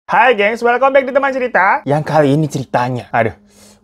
Hai gengs, welcome back di Teman Cerita. Yang kali ini ceritanya,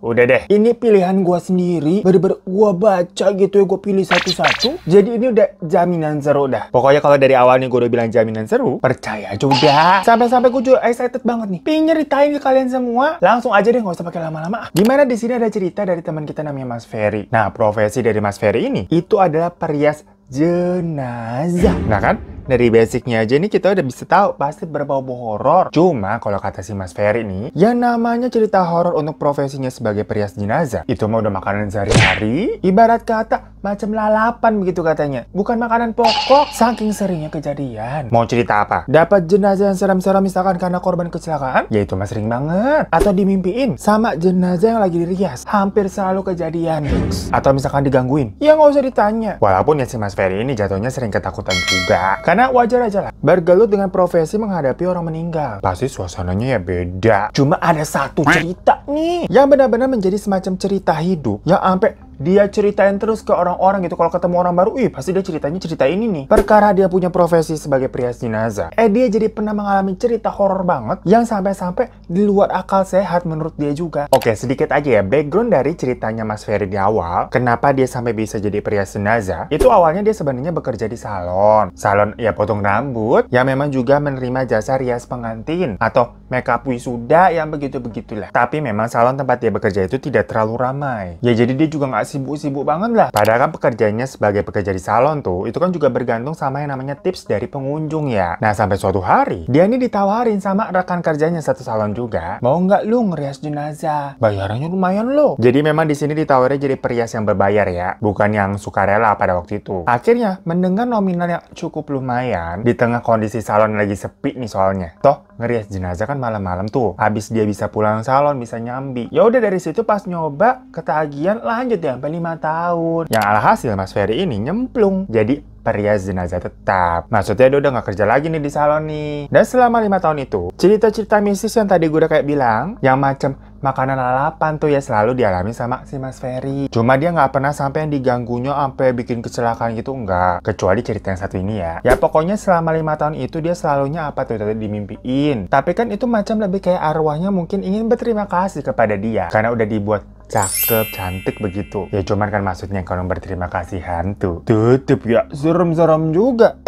udah deh. Ini pilihan gua sendiri, bener-bener gua baca gitu ya, gua pilih satu-satu. Jadi ini udah jaminan seru dah. Pokoknya kalau dari awal nih gua udah bilang jaminan seru, percaya aja udah. Sampai-sampai gua juga excited banget nih. Pengen nyeritain ke kalian semua. Langsung aja deh, nggak usah pakai lama-lama. Dimana di sini ada cerita dari teman kita namanya Mas Ferry. Nah, profesi dari Mas Ferry ini itu adalah perias jenazah. Nah kan? Dari basicnya aja nih kita udah bisa tahu pasti berbau-bau horor. Cuma kalau kata si Mas Ferry nih, yang namanya cerita horor untuk profesinya sebagai perias jenazah, itu mah udah makanan sehari-hari. Ibarat kata macam lalapan begitu katanya. Bukan makanan pokok, saking seringnya kejadian. Mau cerita apa? Dapat jenazah yang seram-seram misalkan karena korban kecelakaan? Ya itu mah sering banget. Atau dimimpiin sama jenazah yang lagi dirias. Hampir selalu kejadian, guys. Atau misalkan digangguin? Ya nggak usah ditanya. Walaupun ya si Mas Ferry ini jatuhnya sering ketakutan juga. Karena wajar aja lah, bergelut dengan profesi menghadapi orang meninggal. Pasti suasananya ya beda. Cuma ada satu cerita nih, yang benar-benar menjadi semacam cerita hidup. Yang sampai dia ceritain terus ke orang-orang gitu. Kalau ketemu orang baru, pasti dia ceritanya cerita ini nih. Perkara dia punya profesi sebagai perias jenazah. Dia jadi pernah mengalami cerita horor banget, yang sampai-sampai di luar akal sehat menurut dia juga. Oke, sedikit aja ya, background dari ceritanya Mas Ferry di awal. Kenapa dia sampai bisa jadi perias jenazah? Itu awalnya dia sebenarnya bekerja di salon. Salon ya potong rambut, yang memang juga menerima jasa rias pengantin. Atau makeup wisuda yang begitu-begitulah. Tapi memang salon tempat dia bekerja itu tidak terlalu ramai. Ya jadi dia juga nggak sibuk-sibuk banget lah. Padahal kan pekerjaannya sebagai pekerja di salon tuh, itu kan juga bergantung sama yang namanya tips dari pengunjung ya. Nah sampai suatu hari, dia ini ditawarin sama rekan kerjanya satu salon juga, mau nggak lu ngerias jenazah? Bayarannya lumayan loh. Jadi memang di sini ditawarin jadi perias yang berbayar ya, bukan yang sukarela pada waktu itu. Akhirnya mendengar nominal yang cukup lumayan, di tengah kondisi salon lagi sepi nih soalnya. Toh ngerias jenazah kan malam-malam tuh, habis dia bisa pulang salon, bisa nyambi. Ya udah dari situ pas nyoba ketagihan lanjut ya sampai 5 tahun. Yang alhasil Mas Ferry ini nyemplung jadi perias jenazah tetap. Maksudnya dia udah nggak kerja lagi nih di salon nih. Dan selama 5 tahun itu, cerita-cerita mistis yang tadi gue udah kayak bilang, yang macam makanan lalapan tuh ya selalu dialami sama si Mas Ferry. Cuma dia nggak pernah sampai yang diganggunya sampai bikin kecelakaan gitu, enggak. Kecuali cerita yang satu ini ya. Ya pokoknya selama 5 tahun itu dia selalunya apa tuh tadi dimimpiin. Tapi kan itu macam lebih kayak arwahnya mungkin ingin berterima kasih kepada dia. Karena udah dibuat cakep, cantik begitu. Ya cuman kan maksudnya kalau berterima kasih hantu. Tutup ya, serem-serem juga.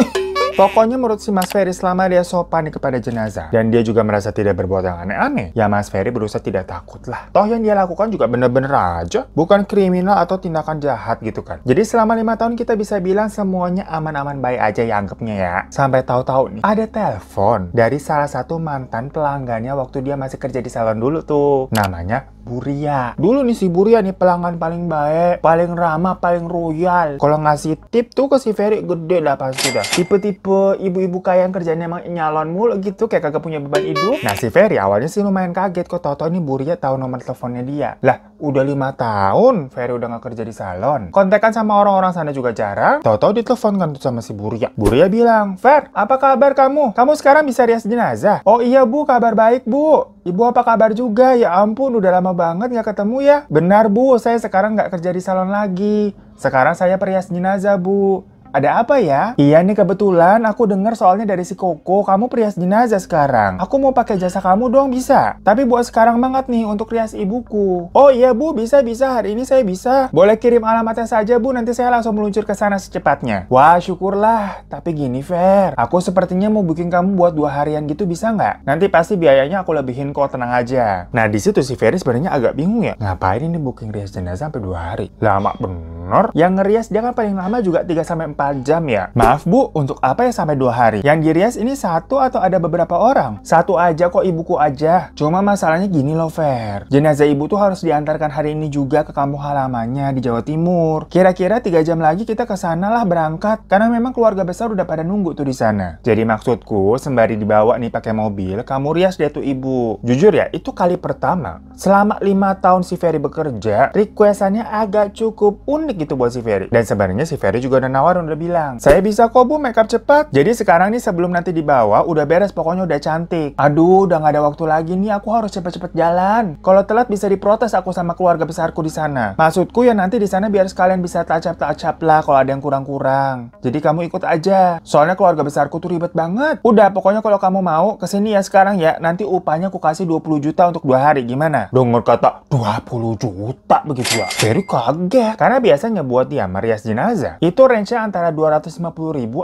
Pokoknya menurut si Mas Ferry selama dia sopan kepada jenazah dan dia juga merasa tidak berbuat yang aneh-aneh, ya Mas Ferry berusaha tidak takut lah. Toh yang dia lakukan juga bener-bener aja, bukan kriminal atau tindakan jahat gitu kan. Jadi selama 5 tahun kita bisa bilang semuanya aman-aman baik aja ya anggapnya ya. Sampai tahu-tahu nih, ada telepon dari salah satu mantan pelanggannya waktu dia masih kerja di salon dulu tuh. Namanya Buria. Dulu nih si Buria nih pelanggan paling baik, paling ramah, paling royal. Kalau ngasih tip tuh ke si Ferry gede lah pasti dah. Tipe-tipe ibu-ibu kaya yang kerjanya emang nyalon mulu gitu, kayak kagak punya beban hidup. Nah si Ferry awalnya sih lumayan kaget kok tau-tau ini Buria tahu nomor teleponnya dia. Lah udah 5 tahun Ferry udah gak kerja di salon. Kontekan sama orang-orang sana juga jarang. Tau-tau ditelepon kan tuh sama si Buria. Buria bilang, "Fer, apa kabar kamu? Kamu sekarang bisa rias jenazah?" "Oh iya Bu, kabar baik Bu. Ibu apa kabar juga? Ya ampun udah lama banget gak ketemu ya." "Benar Bu, saya sekarang gak kerja di salon lagi. Sekarang saya perias jenazah Bu." "Ada apa ya?" "Iya nih kebetulan aku dengar soalnya dari si Koko kamu perias jenazah sekarang. Aku mau pakai jasa kamu dong bisa? Tapi buat sekarang banget nih untuk rias ibuku." "Oh iya Bu, bisa hari ini saya bisa. Boleh kirim alamatnya saja Bu, nanti saya langsung meluncur ke sana secepatnya." "Wah syukurlah. Tapi gini Fer, aku sepertinya mau booking kamu buat 2 harian gitu bisa nggak? Nanti pasti biayanya aku lebihin kok, tenang aja." Nah di situ si Ferry sebenarnya agak bingung ya. Ngapain ini booking rias jenazah sampai 2 hari? Lama bener. Yang ngerias dia kan paling lama juga 3-4 jam ya. "Maaf Bu, untuk apa ya sampai 2 hari? Yang dirias ini satu atau ada beberapa orang?" "Satu aja kok, ibuku aja. Cuma masalahnya gini loh Fer, jenazah ibu tuh harus diantarkan hari ini juga ke kampung halamannya di Jawa Timur. Kira-kira 3 jam lagi kita ke sana lah berangkat, karena memang keluarga besar udah pada nunggu tuh di sana. Jadi maksudku sembari dibawa nih pakai mobil, kamu rias deh tuh ibu." Jujur ya, itu kali pertama selama 5 tahun si Ferry bekerja, requestannya agak cukup unik cantik gitu buat si Ferry. Dan sebenarnya si Ferry juga udah nawarin, udah bilang, saya bisa kok bu makeup cepat. Jadi sekarang nih sebelum nanti dibawa udah beres, pokoknya udah cantik. Aduh, udah nggak ada waktu lagi nih, aku harus cepet-cepet jalan. Kalau telat bisa diprotes aku sama keluarga besarku di sana. Maksudku ya nanti di sana biar sekalian bisa touch-up lah kalau ada yang kurang-kurang. Jadi kamu ikut aja. Soalnya keluarga besarku tuh ribet banget. Udah, pokoknya kalau kamu mau kesini ya sekarang ya. Nanti upahnya aku kasih 20 juta untuk 2 hari. Gimana? Dengar kata 20 juta begitu ya. Ferry kaget. Karena biasanya buat dia merias jenazah itu range-nya antara 250.000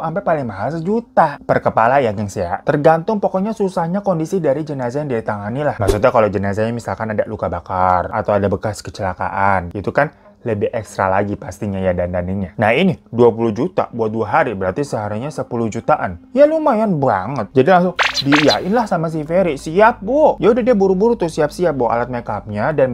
sampai paling mahal 1 juta per kepala ya gengs ya. Tergantung pokoknya susahnya kondisi dari jenazah yang ditangani lah. Maksudnya kalau jenazahnya misalkan ada luka bakar atau ada bekas kecelakaan, itu kan lebih ekstra lagi pastinya ya dandaninnya. Nah ini 20 juta buat 2 hari berarti seharinya 10 jutaan. Ya lumayan banget. Jadi langsung diiyain lah sama si Ferry. Siap bu. Ya udah dia buru-buru tuh siap-siap bawa alat makeupnya dan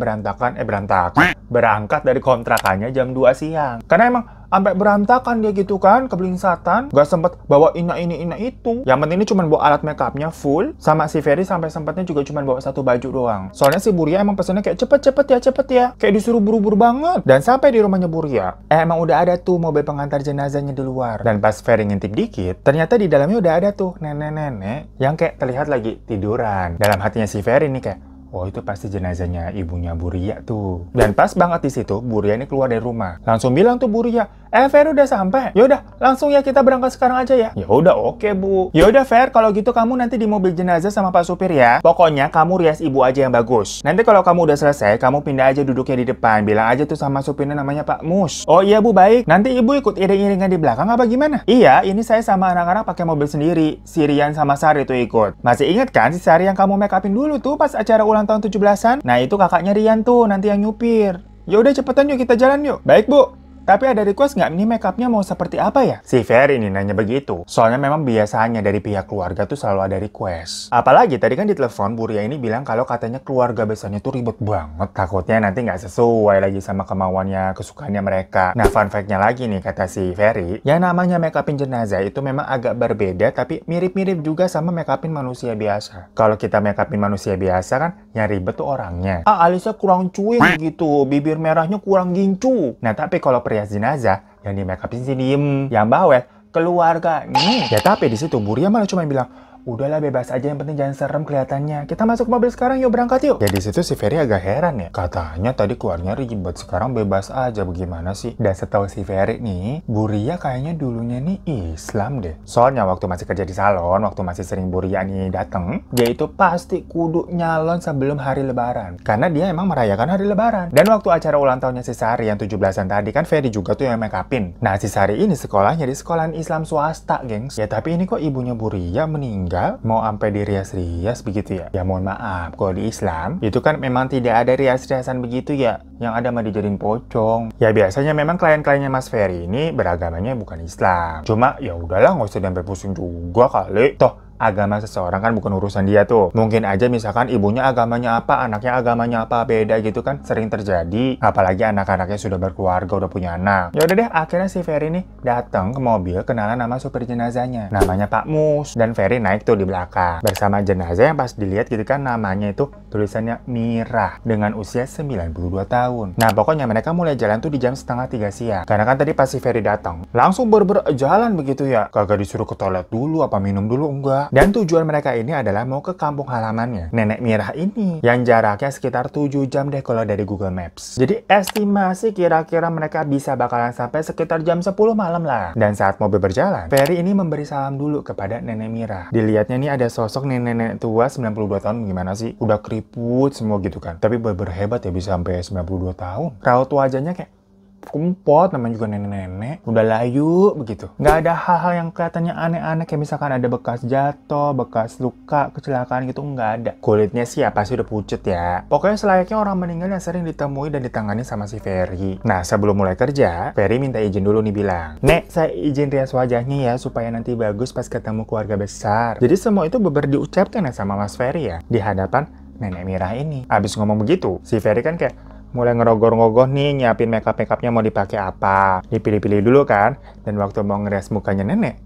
berangkat dari kontrakannya jam 2 siang. Karena emang sampai berantakan dia gitu kan, kebelingsatan, gak sempet bawa ina itu. Yang penting ini cuma bawa alat makeupnya full, sama si Ferry sampai sempetnya juga cuma bawa 1 baju doang. Soalnya si Buria emang pesennya kayak cepet ya, kayak disuruh buru-buru banget. Dan sampai di rumahnya Buria, emang udah ada tuh mobil pengantar jenazahnya di luar. Dan pas Ferry ngintip dikit, ternyata di dalamnya udah ada tuh nenek-nenek yang kayak terlihat lagi tiduran. Dalam hatinya si Ferry nih kayak, oh itu pasti jenazahnya ibunya Buria tuh. Dan pas banget di situ Buria ini keluar dari rumah. Langsung bilang tuh Buria, Fer udah sampai. Yaudah langsung ya kita berangkat sekarang aja ya. Ya udah oke bu. Yaudah Fer kalau gitu kamu nanti di mobil jenazah sama Pak supir ya. Pokoknya kamu rias ibu aja yang bagus. Nanti kalau kamu udah selesai kamu pindah aja duduknya di depan. Bilang aja tuh sama supirnya namanya Pak Mus. Oh iya bu baik. Nanti ibu ikut iring-iringan di belakang apa gimana? Iya ini saya sama anak-anak pakai mobil sendiri. Si Rian sama Sari tuh ikut. Masih inget kan si Sari yang kamu make upin dulu tuh pas acara ulang tahun 17-an? Nah itu kakaknya Rian tuh nanti yang nyupir. Ya udah cepetan yuk kita jalan yuk. Baik bu. Tapi ada request nggak, ini makeupnya mau seperti apa ya? Si Ferry ini nanya begitu. Soalnya memang biasanya dari pihak keluarga tuh selalu ada request. Apalagi tadi kan di telepon Buria ini bilang kalau katanya keluarga besarnya tuh ribet banget. Takutnya nanti nggak sesuai lagi sama kemauannya, kesukaannya mereka. Nah fun fact-nya lagi nih kata si Ferry, yang namanya makeupin jenazah itu memang agak berbeda tapi mirip-mirip juga sama makeupin manusia biasa. Kalau kita makeupin manusia biasa kan yang ribet tuh orangnya. Alisnya kurang cuing gitu, bibir merahnya kurang gincu. Nah tapi kalau jenazah yang di make upin sih diem, yang bawel keluarga nih. Ya tapi di situ Buria malah cuma bilang, udahlah bebas aja yang penting jangan serem kelihatannya. Kita masuk mobil sekarang yuk berangkat yuk. Ya di situ si Ferry agak heran ya. Katanya tadi keluarnya ribet sekarang bebas aja bagaimana sih? Dan setahu si Ferry nih, Buria kayaknya dulunya nih Islam deh. Soalnya waktu masih kerja di salon, waktu masih sering Buria nih dateng, dia itu pasti kudu nyalon sebelum hari lebaran. Karena dia emang merayakan hari lebaran. Dan waktu acara ulang tahunnya si Sari yang 17-an tadi kan Ferry juga tuh yang make upin. Nah si Sari ini sekolahnya di sekolahan Islam swasta gengs. Ya tapi ini kok ibunya Buria meninggal mau sampai dirias-rias begitu ya? Ya mohon maaf, kalau di Islam itu kan memang tidak ada rias-riasan begitu ya, yang ada mah dijadiin pocong. Ya biasanya memang klien-kliennya Mas Ferry ini beragamanya bukan Islam. Cuma ya udahlah nggak usah sampai pusing juga kali. Toh agama seseorang kan bukan urusan dia tuh. Mungkin aja misalkan ibunya agamanya apa, anaknya agamanya apa, beda gitu kan sering terjadi. Apalagi anak-anaknya sudah berkeluarga, udah punya anak. Ya udah deh, akhirnya si Ferry nih datang ke mobil kenalan nama supir jenazahnya. Namanya Pak Mus. Dan Ferry naik tuh di belakang bersama jenazah yang pas dilihat gitu kan namanya itu tulisannya Mira dengan usia 92 tahun. Nah pokoknya mereka mulai jalan tuh di jam 2:30 siang. Karena kan tadi pas si Ferry datang langsung jalan begitu ya. Kagak disuruh ke toilet dulu apa minum dulu, enggak. Dan tujuan mereka ini adalah mau ke kampung halamannya Nenek Mira ini yang jaraknya sekitar 7 jam deh kalau dari Google Maps. Jadi estimasi kira-kira mereka bisa bakalan sampai sekitar jam 10 malam lah. Dan saat mobil berjalan, Ferry ini memberi salam dulu kepada Nenek Mira. Dilihatnya nih ada sosok nenek tua 92 tahun, gimana sih? Udah keriput semua gitu kan. Tapi bener-bener hebat ya bisa sampai 92 tahun. Raut wajahnya kayak kumpot, namanya juga nenek-nenek, udah layu begitu. Nggak ada hal-hal yang kelihatannya aneh-aneh kayak misalkan ada bekas jatuh, bekas luka, kecelakaan gitu, nggak ada. Kulitnya sih ya pasti udah pucet ya. Pokoknya selayaknya orang meninggal yang sering ditemui dan ditangani sama si Ferry. Nah sebelum mulai kerja, Ferry minta izin dulu nih bilang, Nek saya izin rias wajahnya ya supaya nanti bagus pas ketemu keluarga besar. Jadi semua itu beber diucapkan ya sama Mas Ferry ya di hadapan Nenek Mira ini. Abis ngomong begitu, si Ferry kan kayak mulai ngerogoh-ngogoh nih, nyiapin makeup-makeupnya mau dipakai apa. Dipilih-pilih dulu kan. Dan waktu mau ngerias mukanya nenek,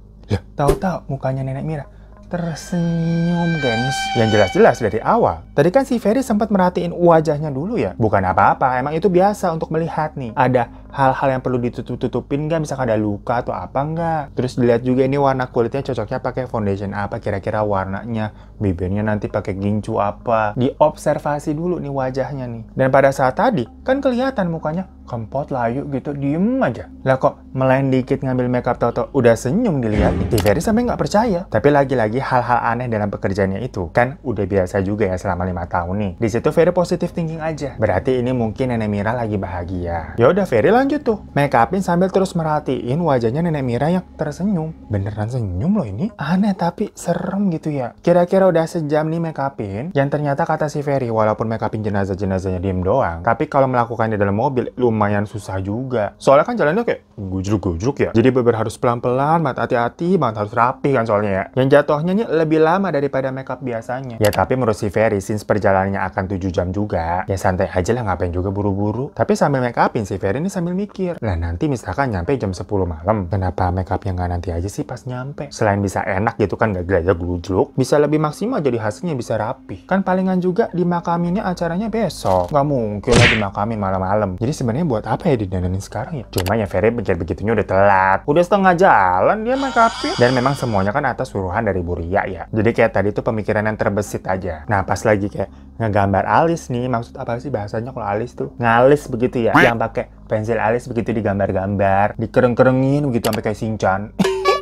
tahu-tahu mukanya Nenek Mira tersenyum, gengs. Yang jelas-jelas dari awal. Tadi kan si Ferry sempat merhatiin wajahnya dulu ya. Bukan apa-apa, emang itu biasa untuk melihat nih. Ada hal-hal yang perlu ditutup-tutupin nggak? Misalkan ada luka atau apa nggak? Terus dilihat juga ini warna kulitnya cocoknya pakai foundation apa, kira-kira warnanya. Bibirnya nanti pakai gincu apa. Diobservasi dulu nih wajahnya nih. Dan pada saat tadi, kan kelihatan mukanya kempot, layu gitu, diem aja. Lah kok melain dikit ngambil makeup tau-tau udah senyum dilihat nih. Ferry sampai nggak percaya. Tapi lagi-lagi hal-hal aneh dalam pekerjaannya itu kan udah biasa juga ya selama 5 tahun nih. Di situ Ferry positive thinking aja. Berarti ini mungkin Nenek Mira lagi bahagia. Ya udah Ferry lanjut tuh, make upin sambil terus merhatiin wajahnya Nenek Mira yang tersenyum. Beneran senyum loh ini. Aneh tapi serem gitu ya. Kira-kira udah sejam nih make upin. Yang ternyata kata si Ferry, walaupun make upin jenazah-jenazahnya diem doang, tapi kalau melakukannya dalam mobil lumayan susah juga. Soalnya kan jalannya kayak gujruk-gujruk ya. Jadi beber harus pelan-pelan, banget hati-hati, banget harus rapi kan soalnya ya. Yang jatuhnya nih lebih lama daripada makeup biasanya. Ya tapi menurut si Ferry, since perjalanannya akan 7 jam juga, ya santai aja lah, ngapain juga buru-buru. Tapi sambil make upin si Ferry ini sambil mikir, lah nanti misalkan nyampe jam 10 malam, kenapa make upnya nggak nanti aja sih pas nyampe? Selain bisa enak gitu kan, gak gelajah glujruk, bisa lebih maksimal jadi hasilnya bisa rapi. Kan palingan juga dimakaminnya acaranya besok. Nggak mungkin lah dimakamin malam-malam. Jadi sebenarnya buat apa ya didandanin sekarang ya? Cuma ya Ferry begitunya udah telat. Udah setengah jalan dia make upin. Dan memang semuanya kan atas suruhan dari Bu Ria ya. Jadi kayak tadi tuh pemikiran yang terbesit aja. Nah pas lagi kayak ngegambar alis nih, maksud apa sih bahasanya kalau alis tuh? Ngalis begitu ya. Yang pakai pensil alis begitu digambar-gambar, dikereng-kerengin begitu sampai kayak Shinchan.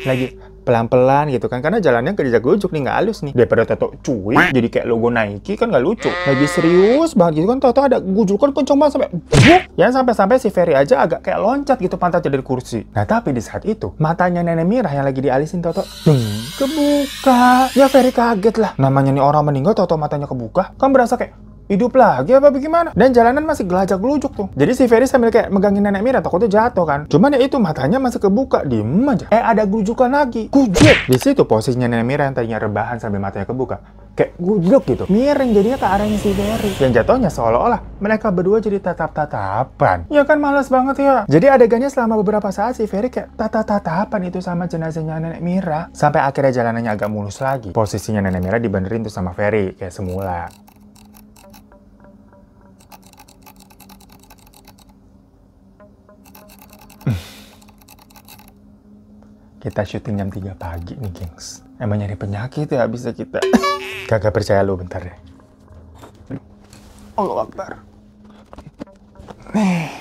Lagi pelan-pelan gitu kan, karena jalannya gejak-gejug nih, nggak halus nih. Daripada tato cuy jadi kayak logo Nike kan nggak lucu. Lagi serius banget gitu kan, tato ada gujukan kenceng banget sampai buk. Ya sampai-sampai si Ferry aja agak kayak loncat gitu pantatnya dari kursi. Nah tapi di saat itu matanya Nenek Mira yang lagi dialisin tato kebuka. Ya Ferry kaget lah, namanya nih orang meninggal tato matanya kebuka kan, berasa kayak hidup lagi apa bagaimana? Dan jalanan masih gelajak gelujuk tuh. Jadi si Ferry sambil kayak megangin Nenek Mira, takutnya jatuh kan. Cuman ya itu matanya masih kebuka, diem aja. Ada gujukan lagi. Gujek. Di situ posisinya Nenek Mira yang tadinya rebahan sambil matanya kebuka, kayak gujlok gitu. Miring jadinya ke arahnya si Ferry. Yang jatuhnya seolah-olah mereka berdua jadi tatap-tatapan. Ya kan males banget ya. Jadi adegannya selama beberapa saat si Ferry kayak tatap-tatapan itu sama jenazahnya Nenek Mira. Sampai akhirnya jalanannya agak mulus lagi. Posisinya Nenek Mira dibenerin tuh sama Ferry kayak semula. Kita syuting jam 3 pagi nih, gengs. Emang nyari penyakit ya bisa kita. Kagak percaya lu, bentar deh. Allahu Akbar. Nih.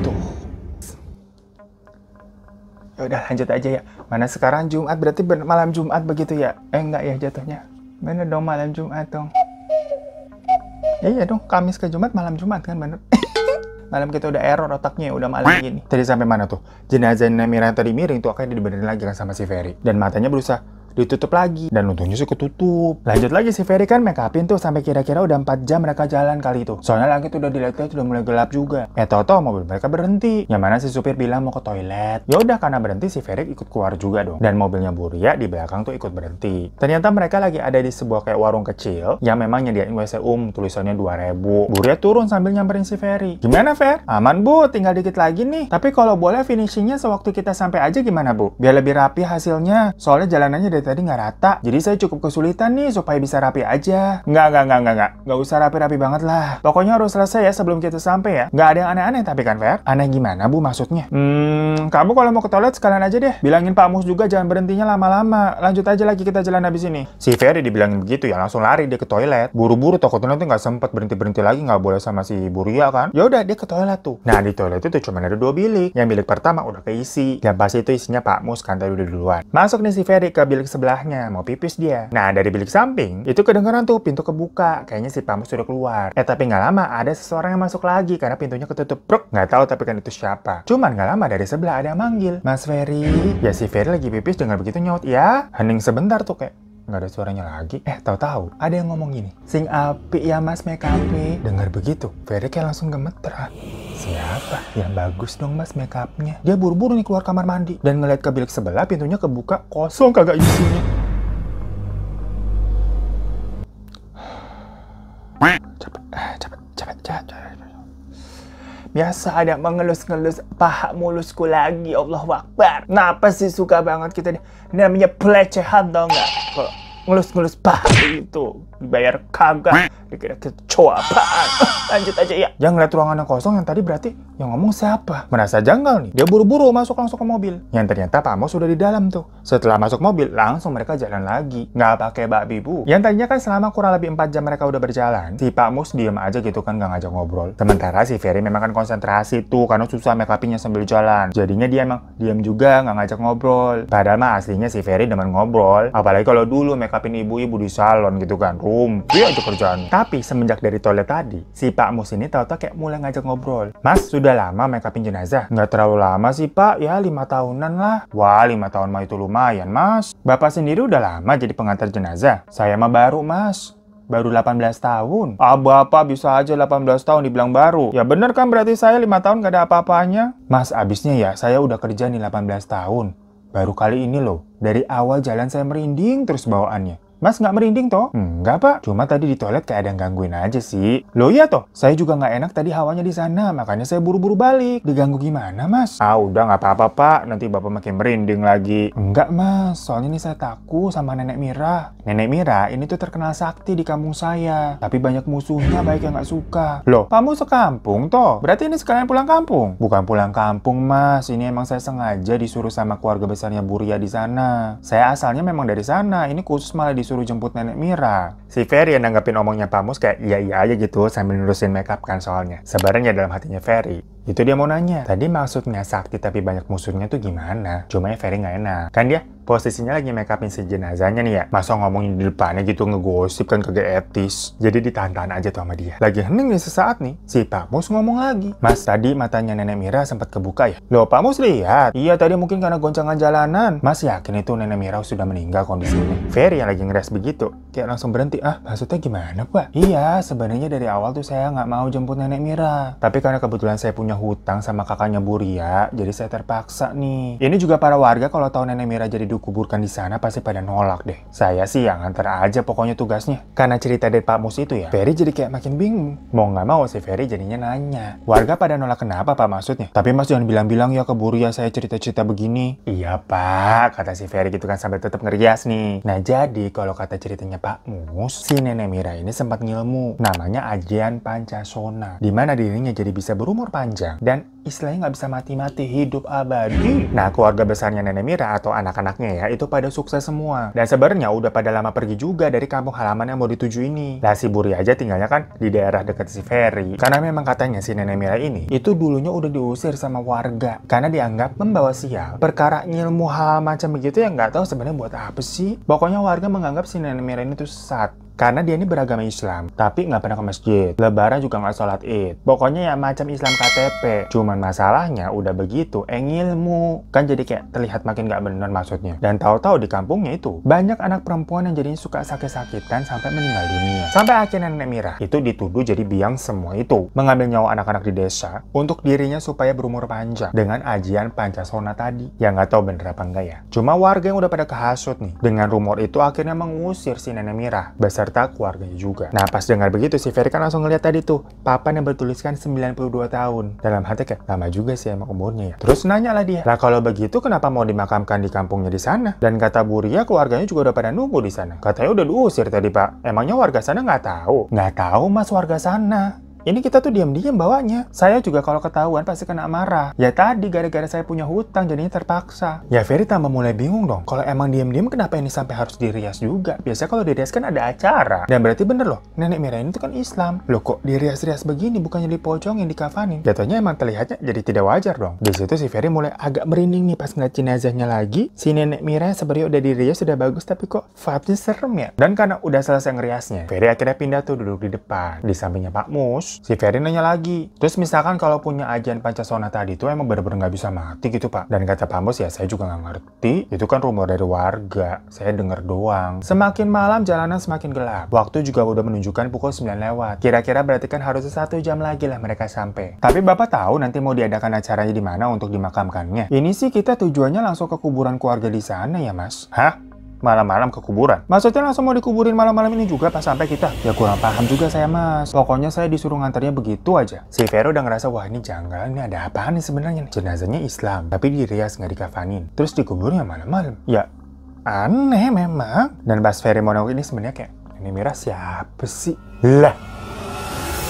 Tuh. Ya udah lanjut aja ya. Mana sekarang Jumat, berarti malam Jumat begitu ya? Enggak ya jatuhnya. Bener dong malam Jumat dong. Iya dong, Kamis ke Jumat malam Jumat kan, bener. Malam kita udah error otaknya, udah malam gini. Tadi sampai mana tuh? Jenazah Nenek Mira yang tadi miring tuh akhirnya dibenerin lagi kan sama si Ferry. Dan matanya berusaha ditutup lagi. Dan untungnya sih ketutup. Lanjut lagi si Ferry kan make upin tuh sampai kira-kira udah 4 jam mereka jalan kali itu. Soalnya langit udah dilihat-lihat udah mulai gelap juga. Tau-tau mobil mereka berhenti. Yang mana si supir bilang mau ke toilet. Ya udah karena berhenti si Ferry ikut keluar juga dong. Dan mobilnya Bu Ria di belakang tuh ikut berhenti. Ternyata mereka lagi ada di sebuah kayak warung kecil yang memang nyediain WC tulisannya 2.000. Bu Ria turun sambil nyamperin si Ferry. Gimana Fer? Aman Bu, tinggal dikit lagi nih. Tapi kalau boleh finishingnya sewaktu kita sampai aja gimana Bu? Biar lebih rapi hasilnya. Soalnya jalanannya dari tadi nggak rata. Jadi saya cukup kesulitan nih supaya bisa rapi aja. Nggak usah rapi-rapi banget lah. Pokoknya harus selesai ya sebelum kita sampai ya. Nggak ada yang aneh-aneh tapi kan Fer? Aneh gimana Bu maksudnya? Kamu kalau mau ke toilet sekalian aja deh. Bilangin Pak Mus juga jangan berhentinya lama-lama. Lanjut aja lagi kita jalan habis ini. Si Ferry dibilangin begitu ya langsung lari dia ke toilet. Buru-buru takutnya nanti nggak sempet berhenti lagi, nggak boleh sama si Bu Ria kan. Ya udah dia ke toilet tuh. Nah di toilet itu cuma ada 2 bilik. Yang bilik pertama udah keisi. Yang pas itu isinya Pak Mus kan tadi udah duluan. Masuk nih si Ferry ke bilik sebelahnya. Mau pipis dia. Nah dari bilik samping itu kedengeran tuh pintu kebuka. Kayaknya si Pak Mus sudah keluar. Tapi nggak lama ada seseorang yang masuk lagi karena pintunya ketutup. Brok. Nggak tahu tapi kan itu siapa. Cuman nggak lama dari sebelah ada yang manggil. Mas Ferry. Ya si Ferry lagi pipis dengar begitu nyaut. Ya hening sebentar tuh kayak nggak ada suaranya lagi. Tahu-tahu ada yang ngomong gini. Sing api ya Mas make up-nya. Dengar begitu Ferry kayak langsung gemeter. Siapa? Yang bagus dong Mas make up-nya. Dia buru-buru nih keluar kamar mandi dan ngeliat ke bilik sebelah pintunya kebuka kosong kagak isinya. Cepet. Biasa ada mengelus-ngelus paha mulusku lagi. Allahu Akbar. Kenapa sih suka banget kita namanya pelecehan tau nggak? Kalau ngelus-ngelus paha itu dibayar kagak, dikira kecoa apaan. Lanjut aja ya. Yang ngeliat ruangan yang kosong yang tadi berarti yang ngomong siapa? Merasa janggal nih. Dia buru-buru masuk langsung ke mobil. Yang ternyata Pak Amos sudah di dalam tuh. Setelah masuk mobil, langsung mereka jalan lagi. Nggak pakai babi bu. Yang tadinya kan selama kurang lebih 4 jam mereka udah berjalan, si Pak Amos diem aja gitu kan, nggak ngajak ngobrol. Sementara si Ferry memang kan konsentrasi tuh karena susah make upnya sambil jalan. Jadinya dia emang diem juga, nggak ngajak ngobrol. Padahal mah aslinya si Ferry demen ngobrol. Apalagi kalau dulu make upin ibu-ibu di salon gitu kan. Rumpi aja kerjaan. Tapi semenjak dari toilet tadi, si Pak Mus ini tahu-tahu kayak mulai ngajak ngobrol. Mas, sudah lama make upin jenazah? Nggak terlalu lama sih Pak, ya 5 tahunan lah. Wah, 5 tahun mah itu lumayan Mas. Bapak sendiri udah lama jadi pengantar jenazah? Saya mah baru Mas. Baru 18 tahun. Ah, Bapak bisa aja 18 tahun dibilang baru. Ya bener kan, berarti saya 5 tahun gak ada apa-apanya. Mas, abisnya ya saya udah kerja nih 18 tahun. Baru kali ini loh, dari awal jalan saya merinding terus bawaannya. Mas nggak merinding toh? Enggak Pak, cuma tadi di toilet kayak ada yang gangguin aja sih. Loh iya toh, saya juga nggak enak tadi hawanya di sana, makanya saya buru-buru balik. Diganggu gimana Mas? Ah udah nggak apa-apa Pak, nanti Bapak makin merinding lagi. Enggak Mas, soalnya ini saya takut sama Nenek Mira. Nenek Mira ini tuh terkenal sakti di kampung saya, tapi banyak musuhnya baik yang nggak suka. Loh, kamu sekampung toh? Berarti ini sekalian pulang kampung? Bukan pulang kampung Mas, ini emang saya sengaja disuruh sama keluarga besarnya Bu Ria di sana. Saya asalnya memang dari sana, ini khusus malah disuruh jemput Nenek Mira. Si Ferry yang nanggapin omongnya Pak Mus kayak iya-iya aja gitu sambil nerusin makeup kan soalnya. Sebenarnya dalam hatinya Ferry, itu dia mau nanya. Tadi maksudnya sakti tapi banyak musuhnya tuh gimana? Cuma ya Ferry nggak enak. Kan dia posisinya lagi make upin si jenazahnya nih ya. Masa ngomongin di depannya gitu ngegosip kan kagak etis. Jadi ditahan-tahan aja tuh sama dia. Lagi hening nih sesaat nih, si Pak Mus ngomong lagi. Mas, tadi matanya Nenek Mira sempat kebuka ya? Loh, Pak Mus lihat. Iya, tadi mungkin karena goncangan jalanan. Mas yakin itu Nenek Mira sudah meninggal kondisinya? Ferry yang lagi ngeres begitu, kayak langsung berhenti. Ah, maksudnya gimana Pak? Iya, sebenarnya dari awal tuh saya nggak mau jemput Nenek Mira. Tapi karena kebetulan saya punya hutang sama kakaknya Bu Ria, jadi saya terpaksa nih. Ini juga para warga kalau tahu Nenek Mira jadi dikuburkan di sana pasti pada nolak deh. Saya sih yang nganter aja pokoknya tugasnya. Karena cerita dari Pak Mus itu ya, Ferry jadi kayak makin bingung. Mau nggak mau si Ferry jadinya nanya. Warga pada nolak kenapa Pak maksudnya? Tapi Mas jangan bilang-bilang ya ke Bu Ria saya cerita-cerita begini. Iya Pak, kata si Ferry gitu kan sambil tetap ngerias nih. Nah jadi kalau kata ceritanya Pak Mus, si Nenek Mira ini sempat ngilmu. Namanya Ajian Pancasona. Dimana dirinya jadi bisa berumur panjang dan istilahnya nggak bisa mati-mati, hidup abadi. Nah keluarga besarnya Nenek Mira atau anak-anaknya ya itu pada sukses semua. Dan sebenarnya udah pada lama pergi juga dari kampung halaman yang mau dituju ini. Lah si Buri aja tinggalnya kan di daerah dekat si Ferry. Karena memang katanya si Nenek Mira ini itu dulunya udah diusir sama warga karena dianggap membawa sial. Perkara ngilmu hal macam begitu ya nggak tahu sebenarnya buat apa sih. Pokoknya warga menganggap si Nenek Mira ini tuh sesat. Karena dia ini beragama Islam, tapi nggak pernah ke masjid. Lebaran juga nggak sholat id. Pokoknya ya macam Islam KTP. Cuman masalahnya udah begitu, ngilmu. Kan jadi kayak terlihat makin nggak bener maksudnya. Dan tahu-tahu di kampungnya itu, banyak anak perempuan yang jadinya suka sakit-sakitan sampai meninggal dunia. Sampai akhirnya Nenek Mira itu dituduh jadi biang semua itu. Mengambil nyawa anak-anak di desa untuk dirinya supaya berumur panjang. Dengan ajian Pancasona tadi. Ya nggak tahu bener apa enggak ya. Cuma warga yang udah pada kehasut nih. Dengan rumor itu akhirnya mengusir si Nenek Mira. Serta keluarganya juga. Nah pas dengar begitu si Ferry kan langsung ngeliat tadi tuh papan yang bertuliskan 92 tahun. Dalam hati kayak lama juga sih emang umurnya ya. Terus nanya lah dia, lah kalau begitu kenapa mau dimakamkan di kampungnya di sana? Dan kata Bu Ria keluarganya juga udah pada nunggu di sana. Katanya udah diusir tadi Pak. Emangnya warga sana nggak tahu? Nggak tahu Mas warga sana. Ini kita tuh diam-diam bawanya. Saya juga kalau ketahuan pasti kena marah. Ya tadi gara-gara saya punya hutang jadinya terpaksa. Ya Ferry tambah mulai bingung dong. Kalau emang diam-diam kenapa ini sampai harus dirias juga? Biasanya kalau dirias kan ada acara. Dan berarti bener loh, Nenek Mira ini tuh kan Islam. Loh kok dirias-rias begini bukannya dipocongin, dikafanin? Jatuhnya emang terlihatnya jadi tidak wajar dong. Di situ si Ferry mulai agak merinding nih pas ngeliat jenazahnya lagi. Si Nenek Mira sebenarnya udah dirias sudah bagus tapi kok vibe-nya serem ya. Dan karena udah selesai ngeriasnya, Ferry akhirnya pindah tuh duduk di depan. Di sampingnya Pak Mus. Si Ferry nanya lagi, terus misalkan kalau punya ajian Pancasona tadi itu emang bener-bener nggak bisa mati gitu Pak? Dan kata Pak Mus ya saya juga nggak ngerti, itu kan rumor dari warga, saya denger doang. Semakin malam jalanan semakin gelap, waktu juga udah menunjukkan pukul 9 lewat. Kira-kira berarti kan harusnya 1 jam lagi lah mereka sampai. Tapi Bapak tahu nanti mau diadakan acaranya di mana untuk dimakamkannya? Ini sih kita tujuannya langsung ke kuburan keluarga di sana ya Mas. Hah? malam-malam ke kuburan. Maksudnya langsung mau dikuburin malam-malam ini juga pas sampai kita? Ya kurang paham juga saya mas. Pokoknya saya disuruh nganternya begitu aja. Si Vero udah ngerasa, wah ini janggal, ini ada apaan nih sebenarnya nih. Jenazahnya Islam, tapi dirias nggak dikafanin. Terus dikuburnya malam-malam. Ya aneh memang. Dan pas Ferry mau nengok ini sebenarnya kayak, Nenek Mira siapa sih? Lah,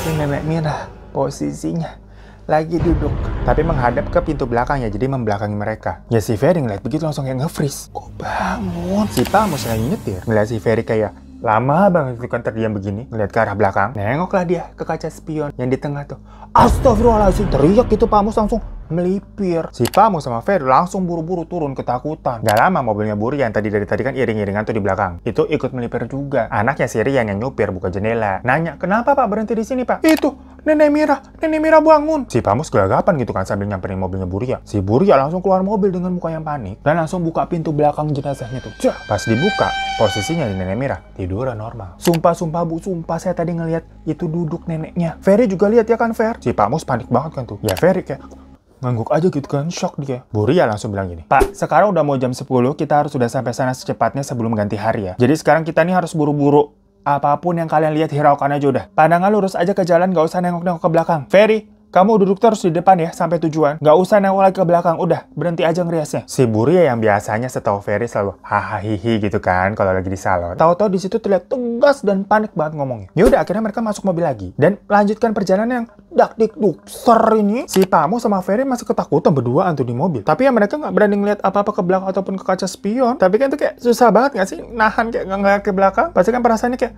ini Nenek Mira posisinya lagi duduk, tapi menghadap ke pintu belakangnya, jadi membelakangi mereka. Ya si Ferry ngeliat begitu langsung kayak nge-freeze. Kok bangun? Si Pamus lagi nyetir, ngeliat si Ferry kayak lama banget itu kan terdiam begini, ngeliat ke arah belakang. Nengoklah dia ke kaca spion yang di tengah tuh. Astagfirullahaladzim, teriak gitu Pamus langsung melipir. Si Pamus sama Ferry langsung buru-buru turun ketakutan. Gak lama mobilnya Buri yang dari tadi kan iring-iringan tuh di belakang, itu ikut melipir juga. Anaknya si Rian yang nyupir buka jendela, nanya, kenapa Pak berhenti di sini Pak? Itu Nenek Mira bangun. Si Pamus gelagapan gitu kan sambil nyamperin mobilnya Buria. Si Buria langsung keluar mobil dengan muka yang panik dan langsung buka pintu belakang jenazahnya tuh. Cah, pas dibuka, posisinya di Nenek Mira tiduran normal. Sumpah Bu, sumpah saya tadi ngeliat itu duduk neneknya. Ferry juga lihat ya kan Fer? Si Pamus panik banget kan tuh. Ya Ferry kayak ngangguk aja gitu kan, shock dia. Buria langsung bilang gini, Pak, sekarang udah mau jam 10, kita harus sudah sampai sana secepatnya sebelum ganti hari ya. Jadi sekarang kita nih harus buru-buru. Apapun yang kalian lihat hiraukan aja udah. Pandangan lurus aja ke jalan, gak usah nengok-nengok ke belakang. Ferry, kamu duduk terus di depan ya sampai tujuan. Gak usah nengok lagi ke belakang, udah berhenti aja ngeriasnya. Si Buria yang biasanya setahu Ferry selalu hahaha hihi gitu kan kalau lagi di salon. Tahu-tahu di situ terlihat tegas dan panik banget ngomongnya. Ya udah akhirnya mereka masuk mobil lagi dan lanjutkan perjalanan yang dak-dik-dukser ini. Si Pamu sama Ferry masih ketakutan berduaan tuh di mobil. Tapi ya mereka nggak berani ngeliat apa-apa ke belakang ataupun ke kaca spion. Tapi kan tuh kayak susah banget nggak sih nahan kayak nggak ngeliat ke belakang. Pasti kan perasaannya kayak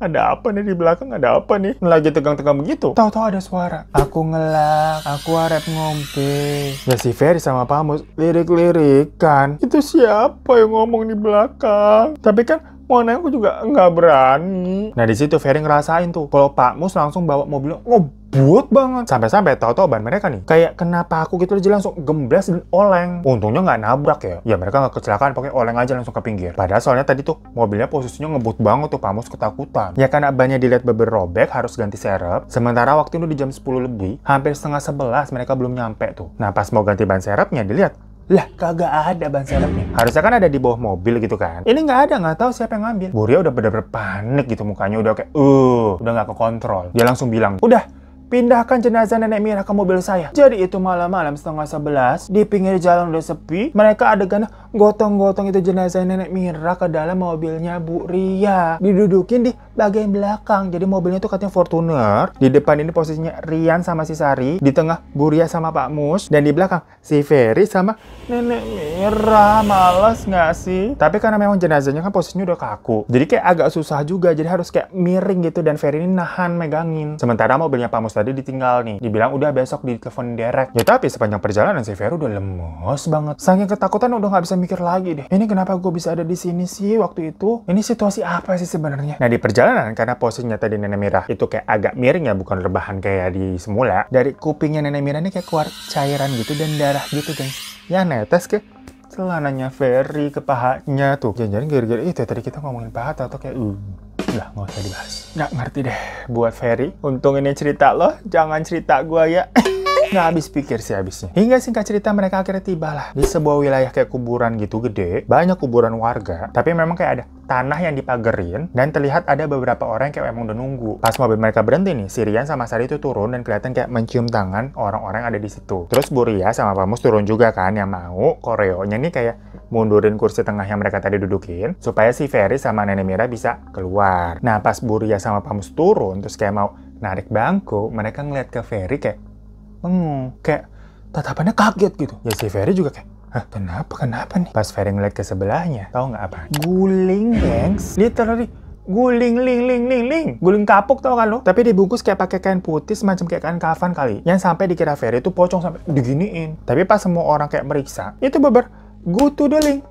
ada apa nih di belakang, ada apa nih? Lagi tegang-tegang begitu. Tahu-tahu ada suara. Aku ngelak, aku arep ngombe. Ya si Ferry sama Pamus lirik-lirikan. Itu siapa yang ngomong di belakang? Tapi kan mau nengok juga nggak berani. Nah di situ Ferry ngerasain tuh kalau Pak Mus langsung bawa mobilnya ngebut banget. Sampai-sampai tahu-tahu ban mereka nih kayak kenapa aku gitu aja langsung gemblas dan oleng. Untungnya nggak nabrak ya. Ya mereka nggak kecelakaan, pakai oleng aja langsung ke pinggir. Padahal soalnya tadi tuh mobilnya posisinya ngebut banget tuh, Pak Mus ketakutan. Ya karena bannya dilihat berobek harus ganti serep. Sementara waktu itu di jam 10 lebih, hampir setengah 11 mereka belum nyampe tuh. Nah pas mau ganti ban serepnya dilihat, lah kagak ada ban serepnya. Harusnya kan ada di bawah mobil gitu kan. Ini nggak ada, nggak tahu siapa yang ngambil. Buria udah bener-bener panik gitu mukanya, udah kayak udah nggak kekontrol. Dia langsung bilang, udah pindahkan jenazah Nenek Mira ke mobil saya. Jadi itu malam-malam setengah 11 di pinggir jalan udah sepi, mereka adegan gotong-gotong itu jenazah Nenek Mira ke dalam mobilnya Bu Ria. Didudukin di bagian belakang. Jadi mobilnya tuh katanya Fortuner. Di depan ini posisinya Rian sama si Sari, di tengah Bu Ria sama Pak Mus, dan di belakang si Ferry sama Nenek Mira. Males nggak sih? Tapi karena memang jenazahnya kan posisinya udah kaku, jadi kayak agak susah juga. Jadi harus kayak miring gitu dan Ferry ini nahan megangin. Sementara mobilnya Pak Mus tadi ditinggal nih. Dibilang udah besok ditelepon direct. Ya tapi sepanjang perjalanan si Ferry udah lemes banget. Saking ketakutan udah nggak bisa mikir lagi deh. Ini kenapa gue bisa ada di sini sih waktu itu? Ini situasi apa sih sebenarnya? Nah di perjalanan karena posisinya tadi Nenek Mira itu kayak agak miring ya, bukan rebahan kayak di semula. Dari kupingnya Nenek Mira ini kayak keluar cairan gitu dan darah gitu guys. Ya netes ke celananya Ferry, ke pahanya tuh. Jangan-jangan gara-gara itu tadi kita ngomongin paha atau kayak Udah, nggak usah dibahas. Nggak ngerti deh buat Ferry. Untung ini cerita lo, jangan cerita gua ya. Nggak habis pikir sih habisnya. Hingga singkat cerita mereka akhirnya tiba lah di sebuah wilayah kayak kuburan gitu gede. Banyak kuburan warga, tapi memang kayak ada tanah yang dipagerin dan terlihat ada beberapa orang yang kayak emang udah nunggu. Pas mobil mereka berhenti nih, si Rian sama Sari itu turun dan kelihatan kayak mencium tangan orang-orang yang ada di situ. Terus Bu Ria sama Pamus turun juga kan, yang mau koreonya nih kayak mundurin kursi tengah yang mereka tadi dudukin supaya si Ferry sama Nenek Mira bisa keluar. Nah pas Bu Ria sama Pamus turun terus kayak mau narik bangku, mereka ngeliat ke Ferry kayak kayak tatapannya kaget gitu. Ya si Ferry juga kayak, hah kenapa nih? Pas Ferry ngeliat ke sebelahnya, tahu nggak apa? Guling, gengs. Literally guling guling kapuk, tau kan lo? Tapi dibungkus kayak pakai kain putih semacam kayak kain kafan kali. Yang sampai dikira Ferry itu pocong sampai diginiin. Tapi pas semua orang kayak meriksa, itu guling.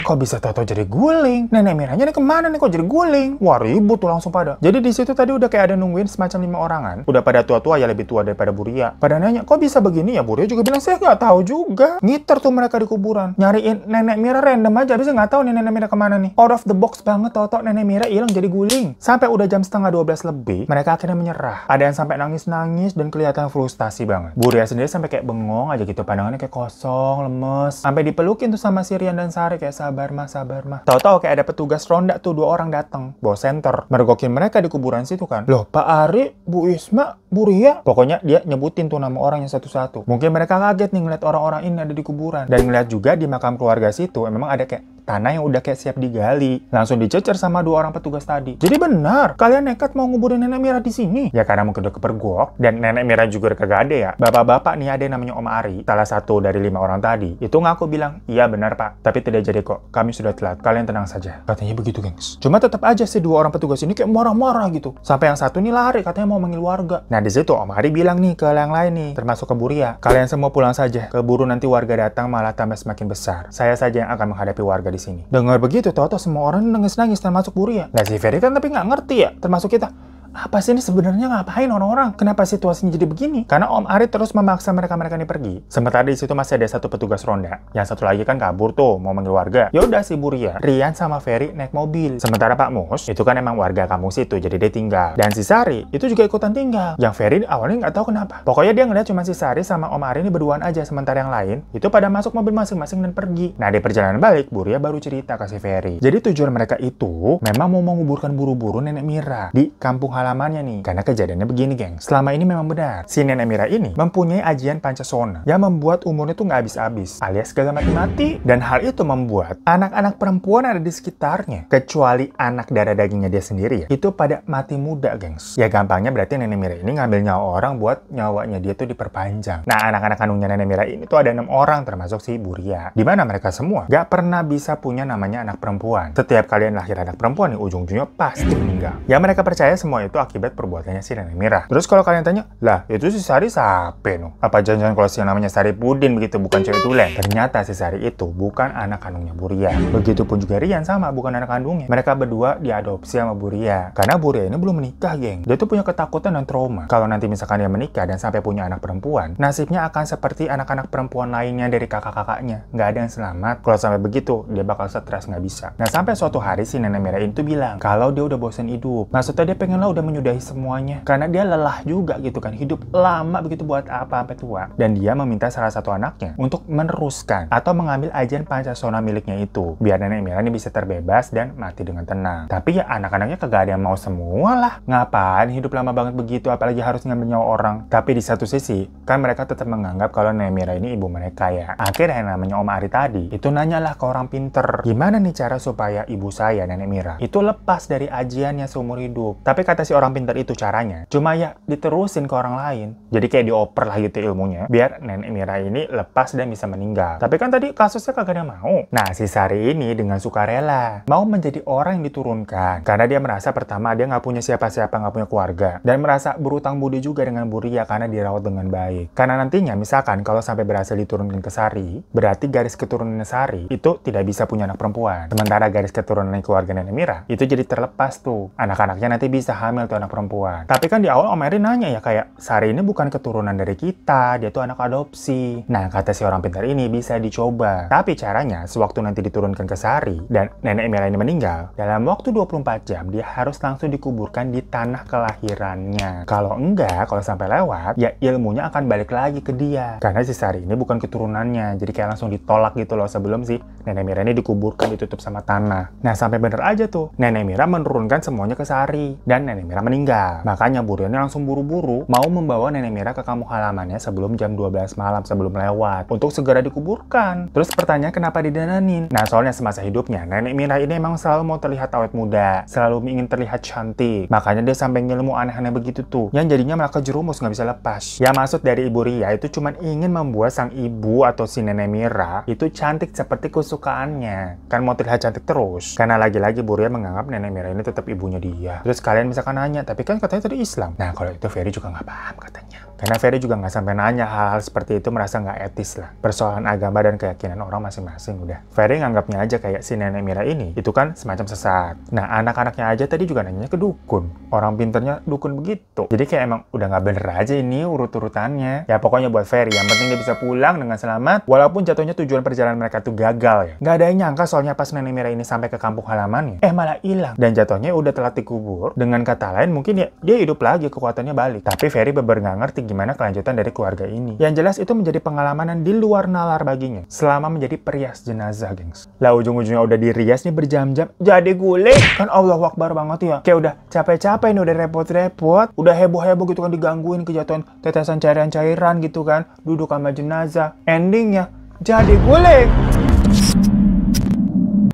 Kok bisa tahu jadi guling? Nenek Miranya nih kemana nih kok jadi guling? Wah ribut tuh langsung pada. Jadi di situ tadi udah kayak ada nungguin semacam 5 orangan. Udah pada tua-tua ya, lebih tua daripada Buria. Pada nanya, kok bisa begini ya? Buria juga bilang, saya nggak tahu juga. Ngiter tuh mereka di kuburan. Nyariin Nenek Mira random aja. Bisa nggak tahu nih Nenek Mira kemana nih. Out of the box banget, tau-tau Nenek Mira hilang jadi guling. Sampai udah jam setengah 12 lebih, mereka akhirnya menyerah. Ada yang sampai nangis-nangis dan kelihatan frustasi banget. Buria sendiri sampai kayak bengong aja gitu. Pandangannya kayak kosong, lemes. Sampai dipelukin tuh sama si Rian dan Sari kayak sabar mah. Tahu-tahu kayak ada petugas ronda tuh 2 orang datang bawa senter mergokin mereka di kuburan situ kan. Loh, Pak Ari, Bu Isma, Bu Ria. Pokoknya dia nyebutin tuh nama orangnya satu-satu. Mungkin mereka kaget nih ngeliat orang-orang ini ada di kuburan. Dan ngeliat juga di makam keluarga situ memang ada kayak tanah yang udah kayak siap digali. Langsung dicecer sama 2 orang petugas tadi. Jadi benar, kalian nekat mau nguburin Nenek Mira di sini. Ya karena mungkin udah kepergok dan Nenek Mira juga udah kagak ada ya. Bapak-bapak nih ada yang namanya Om Ari, salah satu dari 5 orang tadi. Itu ngaku bilang, iya benar Pak, tapi tidak jadi kok. Kami sudah telat, kalian tenang saja. Katanya begitu gengs. Cuma tetap aja sih 2 orang petugas ini kayak marah-marah gitu. Sampai yang satu nih lari, katanya mau manggil warga. Nah di situ Om Ari bilang nih ke yang lain nih, termasuk ke Bu Ria, kalian semua pulang saja. Keburu nanti warga datang malah tambah semakin besar. Saya saja yang akan menghadapi warga di sini. Dengar begitu, tahu-tahu semua orang nangis-nangis termasuk Bu Ria. Nah si Ferry kan tapi nggak ngerti ya, termasuk kita. Apa sih ini sebenarnya ngapain orang-orang? Kenapa situasinya jadi begini? Karena Om Ari terus memaksa mereka ini pergi. Sementara di situ masih ada satu petugas ronda. Yang satu lagi kan kabur tuh, mau manggil warga. Ya udah si Bu Ria, Rian sama Ferry naik mobil. Sementara Pak Mus, itu kan emang warga kampung situ, jadi dia tinggal. Dan si Sari, itu juga ikutan tinggal. Yang Ferry awalnya nggak tahu kenapa. Pokoknya dia ngeliat cuma si Sari sama Om Ari ini berduaan aja. Sementara yang lain, itu pada masuk mobil masing-masing dan pergi. Nah di perjalanan balik, Bu Ria baru cerita ke si Ferry. Jadi tujuan mereka itu, memang mau menguburkan buru-buru Nenek Mira di kampung halamannya nih. Karena kejadiannya begini, geng. Selama ini memang benar. Si Nenek Mira ini mempunyai ajian pancasona yang membuat umurnya tuh nggak habis-habis, alias gagal mati-mati. Dan hal itu membuat anak-anak perempuan ada di sekitarnya, kecuali anak darah dagingnya dia sendiri ya, itu pada mati muda, gengs. Ya gampangnya berarti Nenek Mira ini ngambil nyawa orang buat nyawanya dia tuh diperpanjang. Nah anak-anak kandungnya Nenek Mira ini tuh ada 6 orang, termasuk si Bu Ria. Dimana mereka semua nggak pernah bisa punya namanya anak perempuan. Setiap kalian lahir anak perempuan nih, ujung-ujungnya pasti meninggal. Yang mereka percaya semua itu akibat perbuatannya si Nenek Mira. Terus kalau kalian tanya, lah itu si Sari siapa no? Apa jangan-jangan kalau si yang namanya Sari Pudin begitu bukan cewek tulen? Ternyata si Sari itu bukan anak kandungnya Bu Ria. Begitupun juga Rian sama, bukan anak kandungnya. Mereka berdua diadopsi sama Bu Ria. Karena Bu Ria ini belum menikah, geng. Dia tuh punya ketakutan dan trauma. Kalau nanti misalkan dia menikah dan sampai punya anak perempuan, nasibnya akan seperti anak-anak perempuan lainnya dari kakak-kakaknya. Nggak ada yang selamat. Kalau sampai begitu, dia bakal stres nggak bisa. Nah sampai suatu hari si Nenek Mira itu bilang kalau dia udah bosan hidup. Maksudnya dia pengen lah udah menyudahi semuanya. Karena dia lelah juga gitu kan. Hidup lama begitu buat apa sampai tua. Dan dia meminta salah satu anaknya untuk meneruskan atau mengambil ajian pancasona miliknya itu. Biar Nenek Mira ini bisa terbebas dan mati dengan tenang. Tapi ya anak-anaknya kagak ada yang mau semua lah. Ngapain hidup lama banget begitu apalagi harus ngambil nyawa orang. Tapi di satu sisi kan mereka tetap menganggap kalau Nenek Mira ini ibu mereka ya. Akhirnya yang namanya Om Ari tadi itu nanyalah ke orang pinter. Gimana nih cara supaya ibu saya Nenek Mira itu lepas dari ajiannya seumur hidup. Tapi kata si orang pinter itu caranya cuma ya diterusin ke orang lain. Jadi kayak dioper lah gitu ilmunya biar Nenek Mira ini lepas dan bisa meninggal. Tapi kan tadi kasusnya kagak ada yang mau. Nah si Sari ini dengan sukarela mau menjadi orang yang diturunkan. Karena dia merasa pertama dia nggak punya siapa-siapa, nggak punya keluarga. Dan merasa berutang budi juga dengan Bu Ria karena dirawat dengan baik. Karena nantinya misalkan kalau sampai berhasil diturunkan ke Sari, berarti garis keturunan Sari itu tidak bisa punya anak perempuan. Sementara garis keturunan keluarga Nenek Mira itu jadi terlepas tuh. Anak-anaknya nanti bisa hamil tuh anak perempuan. Tapi kan di awal Om Eri nanya ya kayak Sari ini bukan keturunan dari kita, dia tuh anak adopsi. Nah kata si orang pintar ini bisa dicoba. Tapi caranya sewaktu nanti diturunkan ke Sari dan Nenek Mira ini meninggal, dalam waktu 24 jam dia harus langsung dikuburkan di tanah kelahirannya. Kalau enggak, kalau sampai lewat, ya ilmunya akan balik lagi ke dia. Karena si Sari ini bukan keturunannya, jadi kayak langsung ditolak gitu loh sebelum si Nenek Mira ini dikuburkan ditutup sama tanah. Nah sampai bener aja tuh, Nenek Mira menurunkan semuanya ke Sari dan Nenek Mira meninggal. Makanya Bu Ria langsung buru-buru mau membawa Nenek Mira ke kampung halamannya sebelum jam 12 malam sebelum lewat untuk segera dikuburkan. Terus pertanyaan kenapa didandanin? Nah soalnya semasa hidupnya Nenek Mira ini emang selalu mau terlihat awet muda, selalu ingin terlihat cantik. Makanya dia sampai ngilmu aneh-aneh begitu tuh, yang jadinya malah kejerumus nggak bisa lepas. Ya maksud dari Ibu Ria itu cuma ingin membuat sang ibu atau si Nenek Mira itu cantik seperti kesukaannya. Kan mau terlihat cantik terus. Karena lagi-lagi Bu Ria menganggap Nenek Mira ini tetap ibunya dia. Terus kalian misalkan nanya, tapi kan katanya tadi Islam. Nah kalau itu Ferry juga nggak paham katanya. Karena Ferry juga nggak sampai nanya hal-hal seperti itu, merasa nggak etis lah. Persoalan agama dan keyakinan orang masing-masing udah. Ferry nganggapnya aja kayak si Nenek Mira ini itu kan semacam sesat. Nah anak-anaknya aja tadi juga nanya ke dukun. Orang pinternya dukun begitu. Jadi kayak emang udah nggak bener aja ini urut-urutannya. Ya pokoknya buat Ferry yang penting dia bisa pulang dengan selamat. Walaupun jatuhnya tujuan perjalanan mereka tuh gagal ya. Nggak ada yang nyangka soalnya pas Nenek Mira ini sampai ke kampung halamannya, malah hilang. Dan jatuhnya udah telat dikubur dengan kata kata lain mungkin ya dia hidup lagi, kekuatannya balik. Tapi Ferry bener nggak ngerti gimana kelanjutan dari keluarga ini. Yang jelas itu menjadi pengalaman di luar nalar baginya selama menjadi perias jenazah, gengs. Lah ujung-ujungnya udah dirias nih berjam-jam jadi gulai. Kan Allah Akbar banget ya. Kayak udah capek-capek nih, udah repot-repot, udah heboh-heboh gitu kan, digangguin kejatuhan tetesan cairan-cairan gitu kan, duduk sama jenazah. Endingnya jadi gulai.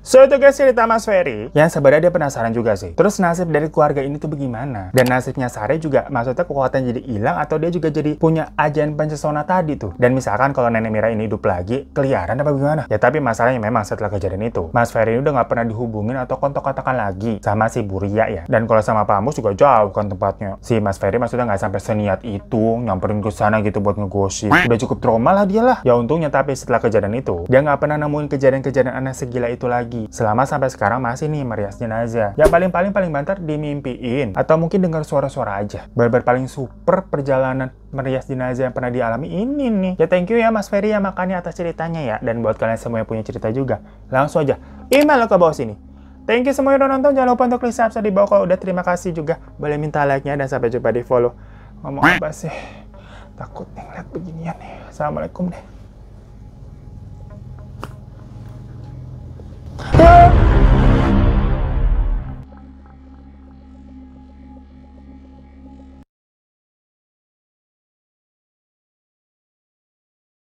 So itu guys cerita Mas Ferry yang sebenarnya dia penasaran juga sih. Terus nasib dari keluarga ini tuh bagaimana? Dan nasibnya Sari juga, maksudnya kekuatan jadi hilang atau dia juga jadi punya ajen pencesona tadi tuh. Dan misalkan kalau Nenek Mira ini hidup lagi, keliaran apa gimana? Ya tapi masalahnya memang setelah kejadian itu, Mas Ferry ini udah nggak pernah dihubungin atau kontak-kontakan lagi sama si Buria ya. Dan kalau sama Pak Mus juga jauh kan tempatnya. Si Mas Ferry maksudnya nggak sampai seniat itu nyamperin ke sana gitu buat ngegosip. Udah cukup trauma lah dia lah. Ya untungnya tapi setelah kejadian itu, dia nggak pernah nemuin kejadian-kejadian aneh segila itu lagi. Selama sampai sekarang masih nih merias jenazah. Ya paling banter dimimpiin atau mungkin dengar suara-suara aja. Bener-bener paling super perjalanan merias jenazah yang pernah dialami ini nih. Ya thank you ya Mas Ferry ya makanya atas ceritanya ya. Dan buat kalian semua yang punya cerita juga, langsung aja email ke bawah sini. Thank you semua yang udah nonton. Jangan lupa untuk klik subscribe di bawah kalau udah. Terima kasih juga. Boleh minta like-nya dan sampai jumpa di follow. Ngomong apa sih? Takut nih ngeliat beginian nih. Assalamualaikum deh.